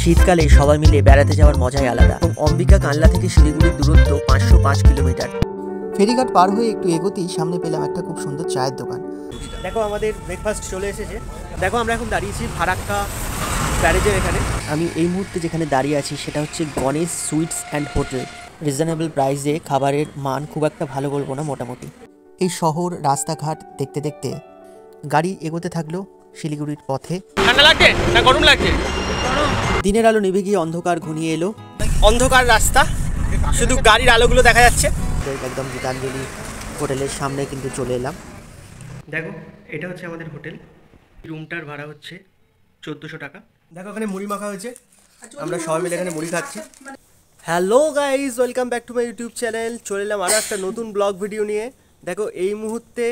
শীতকালে সবাই মিলে বেড়াতে যাওয়ার মজাই আলাদা। এবং অম্বিকা কানলা থেকে শিলিগুড়ির দূরত্ব 505 কিলোমিটার। ফেরিঘাট পার হয়ে একটু এগোতেই সামনে পেলাম একটা খুব সুন্দর চায়ের দোকান। দেখো আমাদের ব্রেকফাস্ট চলে এসেছে। দেখো আমরা এখন দাঁড়িয়েছি ফারাক্কা ব্যারেজের এখানে। আমি এই মুহূর্তে যেখানে দাঁড়িয়ে আছি সেটা হচ্ছে Ganesh sweets and hotel. Reasonable প্রাইসে খাবারের মান খুব একটা ভালো বলবো না, মোটামুটি। এই শহর রাস্তাঘাট দেখতে দেখতে গাড়ি এগোতে থাকলো শিলিগুড়ির পথে। ঠান্ডা লাগছে না গরম লাগছে? দিনের আলো নিভে গিয়ে অন্ধকার ঘনিয়ে এলো। অন্ধকার রাস্তা, শুধু গাড়ির আলোগুলো দেখা যাচ্ছে। একদম গীতাঞ্জলি হোটেলের সামনে কিন্তু চলে এলাম। দেখো এটা হচ্ছে আমাদের হোটেল। রুমটার ভাড়া হচ্ছে 1400 টাকা। দেখো এখানে মুড়ি মাখা হয়েছে, আমরা সবাই মিলে এখানে মুড়ি খাচ্ছি। Hello guys, welcome back to my YouTube channel. চলে এলাম আরও একটা নতুন ব্লগ ভিডিও নিয়ে। দেখো এই মুহূর্তে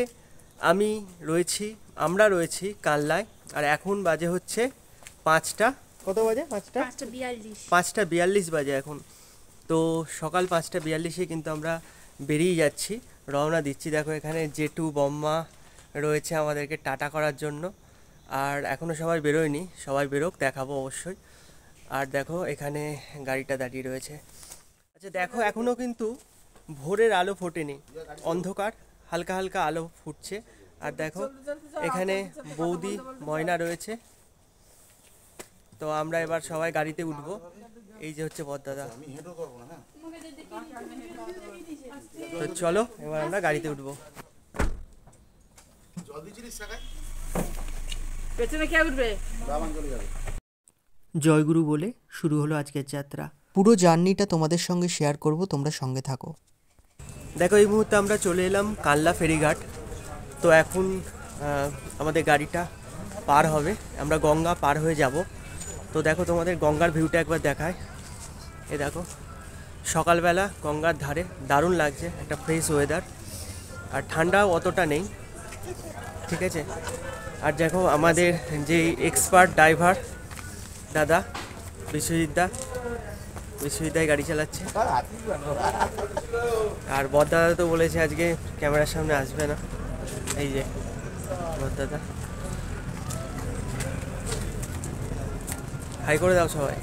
আমরা রয়েছি কানলায়, আর এখন বাজে হচ্ছে 5টা, কত বাজে? 5টা 42 বাজে এখন। তো সকাল 5টা 42-এ কিন্তু আমরা বেরিয়ে যাচ্ছি, রওনা দিচ্ছি। দেখো এখানে জেঠু বম্মা রয়েছে আমাদেরকে টাটা করার জন্য। আর এখনও সবাই বেরোয়নি, সবাই বেরোক, দেখাবো অবশ্যই। আর দেখো এখানে গাড়িটা দাঁড়িয়ে রয়েছে। আচ্ছা দেখো এখনও কিন্তু ভোরের আলো ফোটেনি, অন্ধকার, হালকা হালকা আলো ফুটছে। আর দেখো এখানে বৌদি ময়না রয়েছে। তো আমরা এবার সবাই গাড়িতে উঠবো। এই যে হচ্ছে বড়দাদা। তো চলো এবার আমরা গাড়িতে উঠবো। জয়গুরু বলে শুরু হলো আজকের যাত্রা। পুরো জার্নিটা তোমাদের সঙ্গে শেয়ার করব, তোমরা সঙ্গে থাকো। দেখো এই মুহূর্তে আমরা চলে এলাম কানলা ফেরিঘাট। তো এখন আমাদের গাড়িটা পার হবে, আমরা গঙ্গা পার হয়ে যাব। তো দেখো তোমাদের গঙ্গার ভিউটা একবার দেখায়। এ দেখো সকালবেলা গঙ্গার ধারে দারুণ লাগছে, একটা ফ্রেশ ওয়েদার, আর ঠান্ডাও অতটা নেই, ঠিক আছে। আর দেখো আমাদের যে এক্সপার্ট ড্রাইভার দাদা বিশ্বজিৎদাই গাড়ি চালাচ্ছে। আর বড়দাদা তো বলেছে আজকে ক্যামেরার সামনে আসবে না। এই যে বড়দাদা, হাই করে দাও সবাই।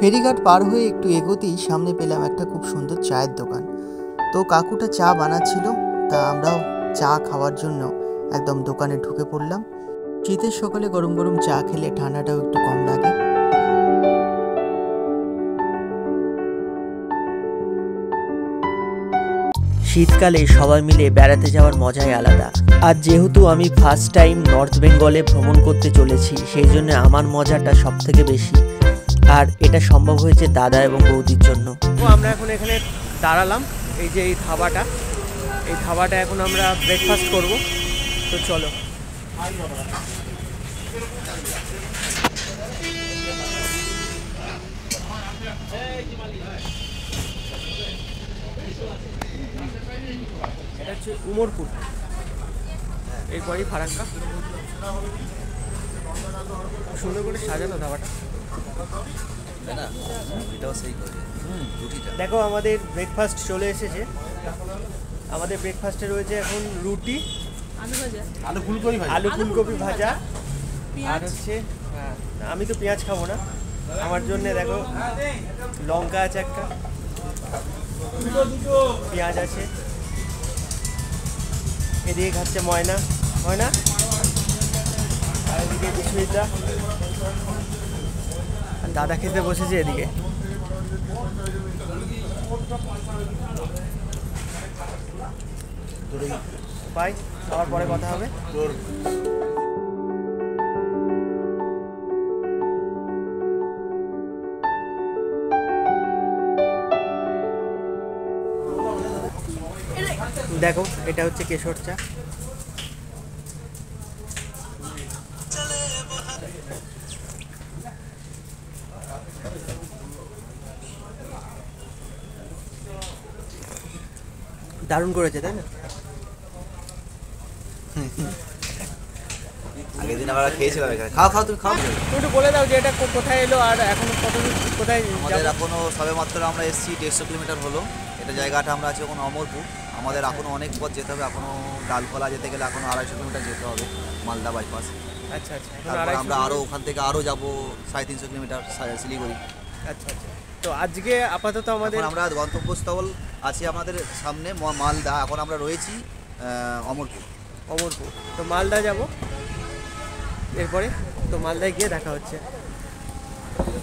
ফেরিঘাট পার হয়ে একটু এগোতেই সামনে পেলাম একটা খুব সুন্দর চায়ের দোকান। তো কাকুটা চা বানাচ্ছিল, তা আমরাও চা খাওয়ার জন্য একদম দোকানে ঢুকে পড়লাম। শীতের সকালে গরম গরম চা খেলে ঠান্ডাটাও একটু কম লাগে। শীতকালে সবাই মিলে বেড়াতে যাওয়ার মজাই আলাদা। আর যেহেতু আমি ফার্স্ট টাইম নর্থ বেঙ্গলে ভ্রমণ করতে চলেছি, সেই জন্য আমার মজাটা সব থেকে বেশি। আর এটা সম্ভব হয়েছে দাদা এবং বৌদির জন্য। তো আমরা এখন এখানে দাঁড়ালাম, এই যে এই ধাবাটা এখন আমরা ব্রেকফাস্ট করব। তো চলো। এটা হচ্ছে উমরপুর, এরপরেই ফারাক্কা। সুন্দর করে সাজানো ধাবাটা। দেখো আমাদের ব্রেকফাস্ট চলে এসেছে। আমাদের ব্রেকফাস্টে রয়েছে এখন রুটি, আলু ফুলকপি ভাজা, আর হচ্ছে আমি তো পেঁয়াজ খাবো না, আমার জন্য দেখো লঙ্কা আছে, একটা পেঁয়াজ আছে। এদিকে খাচ্ছে ময়না, আর এদিকে বিশ্বজিৎদা, আর দাদা খেতে বসেছে এদিকে। বাই, আবার পরে কথা হবে। দেখো এটা হচ্ছে কেশর চা। দারুণ করেছে, তাই না? আগের দিন আমরা খেয়েছিলাম এখানে। খাও খাও, তুমি খাও। একটু বলে দাও যে এটা কোথায় এলো আর এখন কোথায় আমাদের যাবো? এখনও সবে মাত্র আমরা এসেছি, 150 কিলোমিটার হলো। এটা জায়গাটা আমরা আছি এখন অমরপুর। আমাদের এখনও অনেক পথ যেতে হবে, এখনও ডালখোলা যেতে গেলে এখনও 250 কিলোমিটার যেতে হবে মালদা বাইপাস। আচ্ছা আচ্ছা, এখন তারপর 250 আমরা আরও ওখান থেকে আরও যাবো 350 কিলোমিটার শিলিগুড়ি। আচ্ছা আচ্ছা, তো আজকে আপাতত আমাদের আমরা গন্তব্যস্থল আছে আমাদের সামনে মালদা, এখন আমরা রয়েছি অমরপুর। তো মালদা যাব এরপরে, তো মালদায় গিয়ে দেখা হচ্ছে।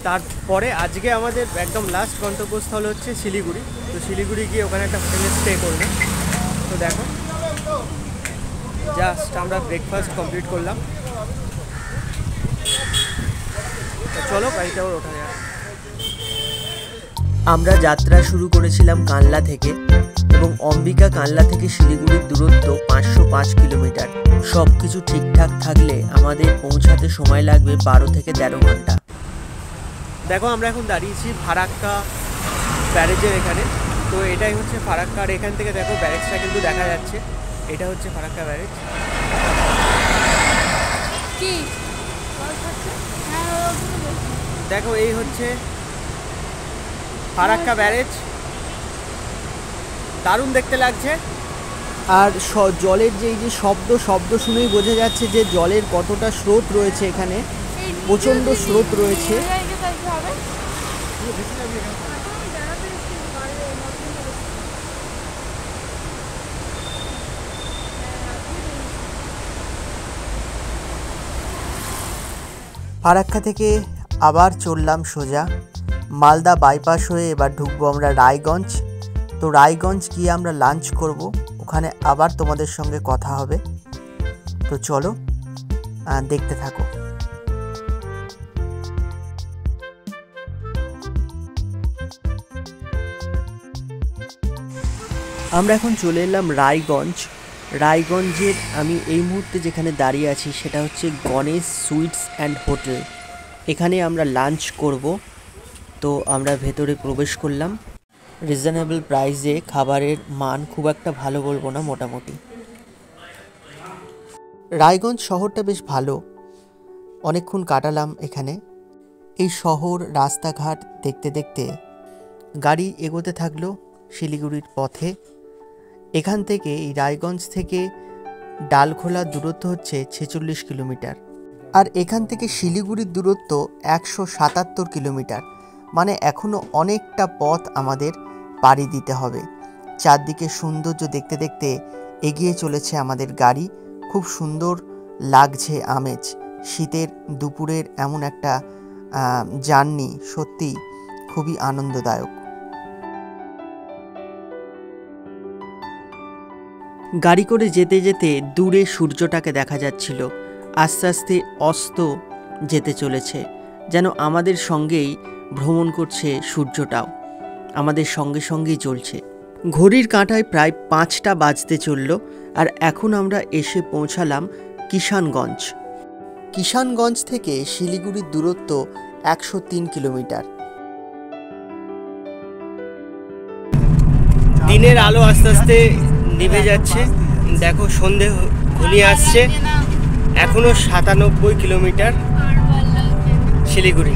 তারপরে আজকে আমাদের একদম লাস্ট গন্তব্যস্থল হচ্ছে শিলিগুড়ি। তো শিলিগুড়ি গিয়ে ওখানে একটা হোটেলে স্টে করবো। তো দেখো, জাস্ট আমরা ব্রেকফাস্ট কমপ্লিট করলাম। তো চলো গাড়িতে আবার ওঠা যাক। আমরা যাত্রা শুরু করেছিলাম কানলা থেকে এবং অম্বিকা কানলা থেকে শিলিগুড়ির দূরত্ব 505 কিলোমিটার। সব কিছু ঠিকঠাক থাকলে আমাদের পৌঁছাতে সময় লাগবে 12 থেকে 13 ঘন্টা। দেখো আমরা এখন দাঁড়িয়েছি ফারাক্কা ব্যারেজের এখানে। তো এটাই হচ্ছে ফারাক্কা, আর এখান থেকে দেখো ব্যারেজটা কিন্তু দেখা যাচ্ছে। এটা হচ্ছে ফারাক্কা ব্যারেজ। দেখো এই হচ্ছে ফারাক্কা ব্যারেজ, দারুণ দেখতে লাগছে। আর জলের যে এই যে শব্দ শুনেই বোঝা যাচ্ছে যে জলের কতটা স্রোত রয়েছে এখানে, প্রচণ্ড স্রোত রয়েছে। ফারাক্কা থেকে আবার চললাম সোজা মালদা বাইপাস হয়ে। এবার ঢুকবো আমরা রায়গঞ্জ। তো রায়গঞ্জ গিয়ে আমরা লাঞ্চ করব, ওখানে আবার তোমাদের সঙ্গে কথা হবে। তো চলো দেখতে থাকো। আমরা এখন চলে এলাম রায়গঞ্জের আমি এই মুহূর্তে যেখানে দাঁড়িয়ে আছি সেটা হচ্ছে গণেশ সুইটস অ্যান্ড হোটেল। এখানে আমরা লাঞ্চ করব। তো আমরা ভেতরে প্রবেশ করলাম। রিজনেবল প্রাইসে, খাবারের মান খুব একটা ভালো বলবো না, মোটামুটি। রায়গঞ্জ শহরটা বেশ ভালো, অনেকক্ষণ কাটালাম এখানে। এই শহর রাস্তাঘাট দেখতে দেখতে গাড়ি এগোতে থাকলো শিলিগুড়ির পথে। এখান থেকে এই রায়গঞ্জ থেকে ডালখোলার দূরত্ব হচ্ছে 46 কিলোমিটার, আর এখান থেকে শিলিগুড়ির দূরত্ব 177 কিলোমিটার। মানে এখনও অনেকটা পথ আমাদের পাড়ি দিতে হবে। চারদিকে সৌন্দর্য দেখতে দেখতে এগিয়ে চলেছে আমাদের গাড়ি। খুব সুন্দর লাগছে আমেজ। শীতের দুপুরের এমন একটা জার্নি সত্যি খুবই আনন্দদায়ক। গাড়ি করে যেতে যেতে দূরে সূর্যটাকে দেখা যাচ্ছিল, আস্তে আস্তে অস্ত যেতে চলেছে, যেন আমাদের সঙ্গেই ভ্রমণ করছে সূর্যটাও, আমাদের সঙ্গে সঙ্গেই চলছে। ঘড়ির কাঁটায় প্রায় 5টা বাজতে চলল, আর এখন আমরা এসে পৌঁছালাম কিষানগঞ্জ থেকে শিলিগুড়ির দূরত্ব 103 কিলোমিটার। দিনের আলো আস্তে আস্তে নিভে যাচ্ছে। দেখো সন্ধে ঘনিয়ে আসছে। এখনো 97 কিলোমিটার শিলিগুড়ি।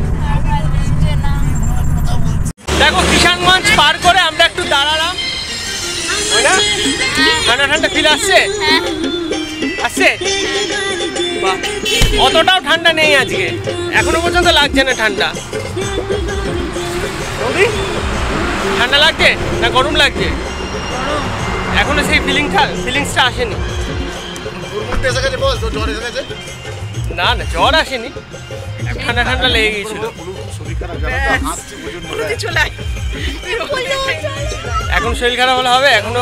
দেখো কিষানগঞ্জ পার করে আমরা একটু দাঁড়ালাম। ঠান্ডা ঠান্ডা ফিল আসছে। বাহ, অতটাও ঠান্ডা নেই আজকে, এখনো পর্যন্ত লাগছে না ঠান্ডা। ঠান্ডা লাগছে না গরম লাগছে? এখনো সেই ফিলিংসটা আসেনি। না না, জ্বর আসেনি, ঠান্ডা ঠান্ডা লেগে গিয়েছিল। এখন শরীর খারাপ হলে হবে? এখনো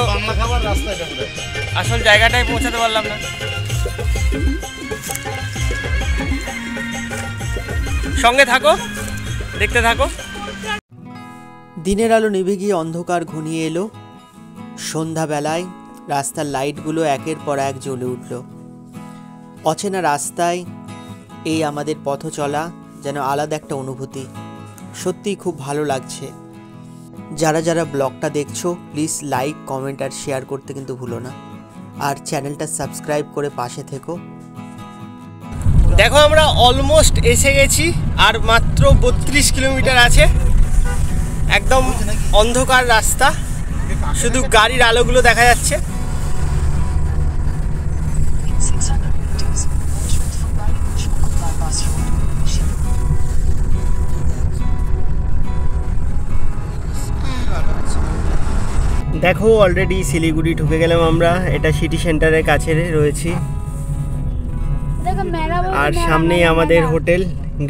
আসল জায়গাটায় পৌঁছাতে পারলাম না। সঙ্গে থাকো, দেখতে থাকো। দিনের আলো নিভে গিয়ে অন্ধকার ঘনিয়ে এলো। সন্ধ্যাবেলায় রাস্তার লাইটগুলো একের পর এক জ্বলে উঠল। অচেনা রাস্তায় এই আমাদের পথ চলা যেন আলাদা একটা অনুভূতি। সত্যিই খুব ভালো লাগছে। যারা যারা ব্লগটা দেখছো প্লিজ লাইক, কমেন্ট আর শেয়ার করতে কিন্তু ভুলো না, আর চ্যানেলটা সাবস্ক্রাইব করে পাশে থেকো। দেখো আমরা অলমোস্ট এসে গেছি, আর মাত্র 32 কিলোমিটার আছে। একদম অন্ধকার রাস্তা, শুধু গাড়ির আলোগুলো দেখা যাচ্ছে। দেখো অলরেডি শিলিগুড়ি ঢুকে গেলাম আমরা। এটা সিটি সেন্টারের কাছে রয়েছি, আর সামনেই আমাদের হোটেল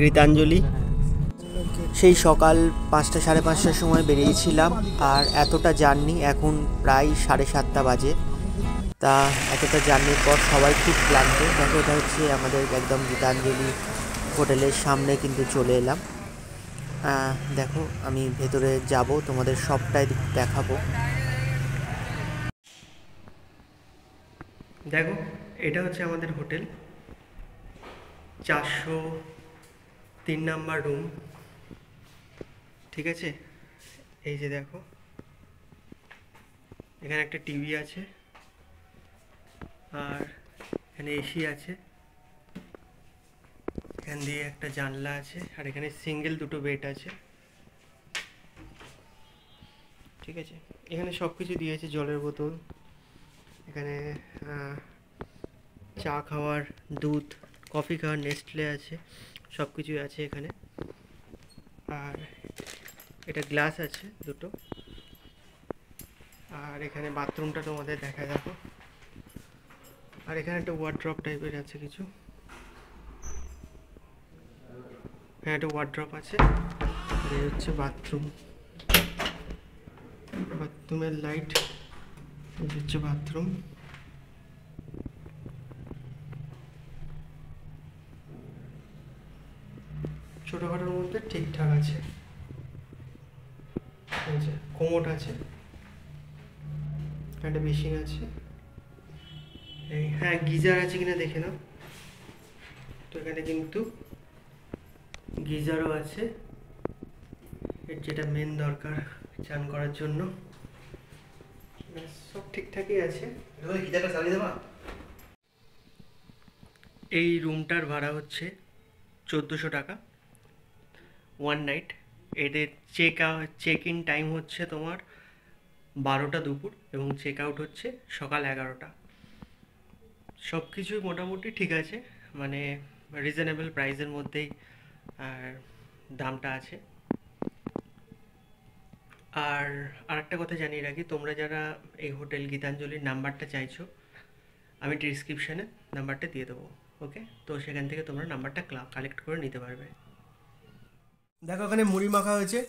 গীতাঞ্জলি। সেই সকাল 5টা সাড়ে 5টার সময় বেরিয়েছিলাম, আর এতটা জার্নি এখন প্রায় 7:30 বাজে। তা এতটা জার্নির পর সবাই খুব ক্লান্ত। দেখো এটা হচ্ছে আমাদের একদম গীতাঞ্জলি হোটেলের সামনে কিন্তু চলে এলাম। দেখো আমি ভেতরে যাব, তোমাদের সবটাই দেখাবো। দেখো এটা হচ্ছে আমাদের হোটেল, 403 নাম্বার রুম। ঠিক আছে, এই যে দেখো এখানে একটা টিভি আছে, আর এখানে এসি আছে, এখান দিয়ে একটা জানলা আছে, আর এখানে সিঙ্গেল 2টো বেড আছে। ঠিক আছে, এখানে সব কিছু দিয়েছে, জলের বোতল, এখানে চা খাওয়ার, দুধ, কফি খাওয়ার, নেস্টলে আছে, সব কিছুই আছে এখানে। আর এটা গ্লাস আছে 2টো, আর এখানে বাথরুমটা তোমাদের দেখা দেখো। আর এখানে একটা ওয়ার্ড্রপ টাইপের আছে কিছু, হ্যাঁ একটা ওয়ার্ড্রপ আছে। আর এই হচ্ছে বাথরুম, বাথরুমের লাইট, এই হচ্ছে বাথরুম। ছোটোখাটোর মধ্যে ঠিকঠাক আছে। কোমোড আছে, একটা বেসিন আছে, হ্যাঁ গিজার আছে কিনা দেখে নাও। তো এখানে কিন্তু গিজারও আছে, যেটা মেন দরকার চান করার জন্য। সব ঠিকঠাকই আছে। এই রুমটার ভাড়া হচ্ছে 1400 টাকা 1 নাইট। এদের চেক ইন টাইম হচ্ছে তোমার 12টা দুপুর, এবং চেক আউট হচ্ছে সকাল 11টা। সব কিছুই মোটামুটি ঠিক আছে, মানে রিজনেবল প্রাইসের মধ্যেই আর দামটা আছে। আর আরেকটা কথা জানিয়ে রাখি, তোমরা যারা এই হোটেল গীতাঞ্জলির নাম্বারটা চাইছো, আমি ডিসক্রিপশানে নাম্বারটা দিয়ে দেবো। ওকে, তো সেখান থেকে তোমরা নাম্বারটা কালেক্ট করে নিতে পারবে। দেখো এখানে মুড়ি মাখা হয়েছে,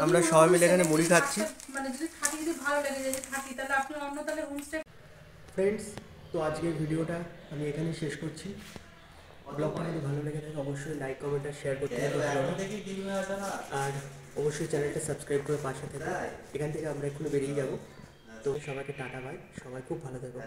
আমরা সবাই মিলে এখানে মুড়ি খাচ্ছি। মানে যদি খাঁটি যদি ভালো লেগে যায় খাঁটি, তাহলে আপনি অন্য তাহলে হোমস্টে। ফ্রেন্ডস, তো আজকের ভিডিওটা আমি এখানেই শেষ করছি। ব্লগটা যদি ভালো লেগে থাকে অবশ্যই লাইক, কমেন্ট আর শেয়ার করতে হবে, আর অবশ্যই চ্যানেলটা সাবস্ক্রাইব করে পাশে থেকে। এখান থেকে আমরা এক্ষুনি বেরিয়ে যাব। তো সবাইকে টাটা, বাই, সবাই খুব ভালো থাকো।